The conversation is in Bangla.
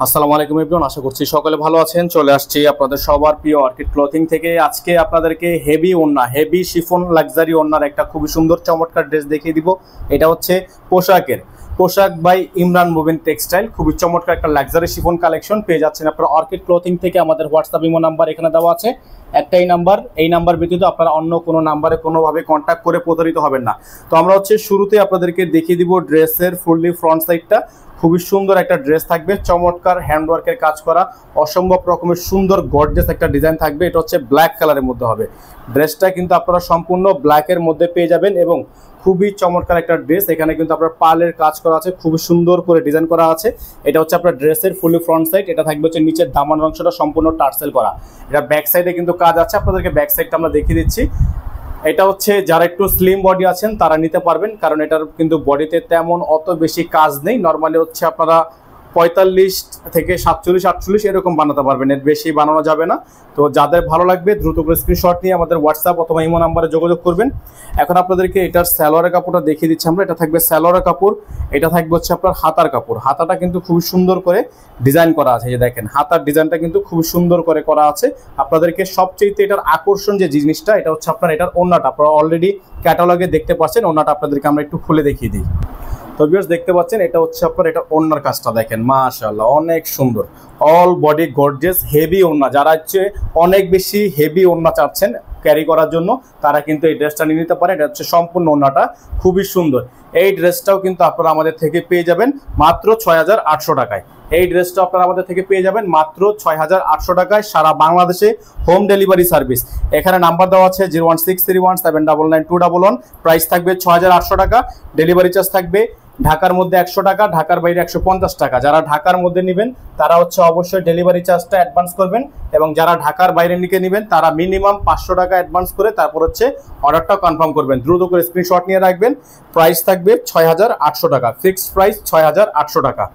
আসসালামু আলাইকুম এভরিওয়ান, আশা করছি সকলে ভালো আছেন। চলে আসছি আপনাদের সবার প্রিয় অর্কিড ক্লথিং থেকে। আজকে আপনাদেরকে হেভি ওড়না, হেভি শিফন লাক্সারি ওড়নার একটা খুবই সুন্দর চমৎকার ড্রেস দেখিয়ে দিব। এটা হচ্ছে পোশাক বাই ইমরান মুবিন টেক্সটাইল। খুবই চমৎকার একটা লাক্সারি শিফন কালেকশন পেয়ে যাচ্ছেন আপনারা অর্কিড ক্লথিং থেকে। আমাদের হোয়াটসঅ্যাপ ইমো নাম্বার এখানে দেওয়া আছে, একটাই নাম্বার। এই নাম্বার ব্যতীত আপনারা অন্য কোনো নাম্বারে কোনোভাবে কন্ট্যাক্ট করে প্রতারিত হবেন না। তো আমরা শুরুতে আপনাদেরকে দেখিয়ে দিব ড্রেসের ফুললি ফ্রন্ট সাইডটা। খুবই সুন্দর একটা ড্রেস থাকবে, চমৎকার হ্যান্ডওয়ার্কের কাজ করা, অসম্ভব রকমের সুন্দর গর্জিয়াস একটা ডিজাইন থাকবে। এটা হচ্ছে ব্ল্যাক কালারের মধ্যে হবে ড্রেসটা, কিন্তু আপনারা সম্পূর্ণ ব্ল্যাকের মধ্যে পেয়ে যাবেন এবং খুবই চমৎকার একটা ড্রেস। এখানে কিন্তু আপনার পার্লের কাজ করা আছে, খুবই সুন্দর করে ডিজাইন করা আছে। এটা হচ্ছে আপনার ড্রেসের ফুলি ফ্রন্ট সাইড। এটা থাকবে হচ্ছে নিচের দামানের অংশটা সম্পূর্ণ টার্সেল করা। এটা ব্যাক সাইডে কিন্তু কাজ আছে, আপনাদেরকে ব্যাক সাইডটা আমরা দেখিয়ে দিচ্ছি। এটা হচ্ছে যারা একটু স্লিম বডি আছেন তারা নিতে পারবেন, কারণ এটার কিন্তু বডিতে তেমন অত বেশি কাজ নেই। নর্মালি হচ্ছে আপনারা 45 থেকে 47, 48 এরকম বানাতে পারবেন, এর বেশি বানানো যাবে না। তো যাদের ভালো লাগবে দ্রুত করে স্ক্রিনশট নিয়ে আমাদের হোয়াটসঅ্যাপ অথবা ইমো নাম্বারে যোগাযোগ করবেন। এখন আপনাদেরকে এটার সালোয়ারের কাপড়টা দেখিয়ে দিচ্ছি আমরা। এটা থাকবে সালোয়ারের কাপড়, এটা থাকবে হচ্ছে আপনার হাতার কাপড়। হাতাটা কিন্তু খুবই সুন্দর করে ডিজাইন করা আছে, যে দেখেন হাতার ডিজাইনটা কিন্তু খুবই সুন্দর করে করা আছে। আপনাদেরকে সবচেয়ে এটার আকর্ষণ যে জিনিসটা, এটা হচ্ছে আপনার এটার ওড়নাটা। আপনারা অলরেডি ক্যাটালগে দেখতে পাচ্ছেন, ওড়নাটা আপনাদেরকে আমরা একটু খুলে দেখিয়ে দিই। তো ভিউয়ার্স দেখতে পাচ্ছেন, এটা হচ্ছে আপনার এটা ওড়নার কাজটা দেখেন, মাশাআল্লাহ অনেক সুন্দর, অল বডি গর্জিয়াস হেভি ওড়না। যারা হচ্ছে অনেক বেশি হেভি ওড়না চাচ্ছেন ক্যারি করার জন্য, তারা কিন্তু এই ড্রেসটা নিয়ে নিতে পারেন। এটা হচ্ছে সম্পূর্ণ ওড়নাটা খুবই সুন্দর। এই ড্রেসটাও কিন্তু আপনারা আমাদের থেকে পেয়ে যাবেন মাত্র 6800 টাকায়। এই ড্রেসটা আপনারা আমাদের থেকে পেয়ে যাবেন মাত্র 6800 টাকায়, সারা বাংলাদেশে হোম ডেলিভারি সার্ভিস। এখানে নাম্বার দেওয়া আছে 01631799211। প্রাইস থাকবে 6800 টাকা, ডেলিভারি চার্জ থাকবে ঢাকার মধ্যে 100 টাকা, ঢাকার বাইরে 150 টাকা। যারা ঢাকার মধ্যে নেবেন তারা হচ্ছে অবশ্যই ডেলিভারি চার্জটা অ্যাডভান্স করবেন, এবং যারা ঢাকার বাইরে নিকে নেবেন তারা মিনিমাম 500 টাকা অ্যাডভান্স করে তারপর হচ্ছে অর্ডারটা কনফার্ম করবেন। দ্রুত করে স্ক্রিনশট নিয়ে রাখবেন। প্রাইস থাকবে 6800 টাকা, ফিক্সড প্রাইস 6800 টাকা।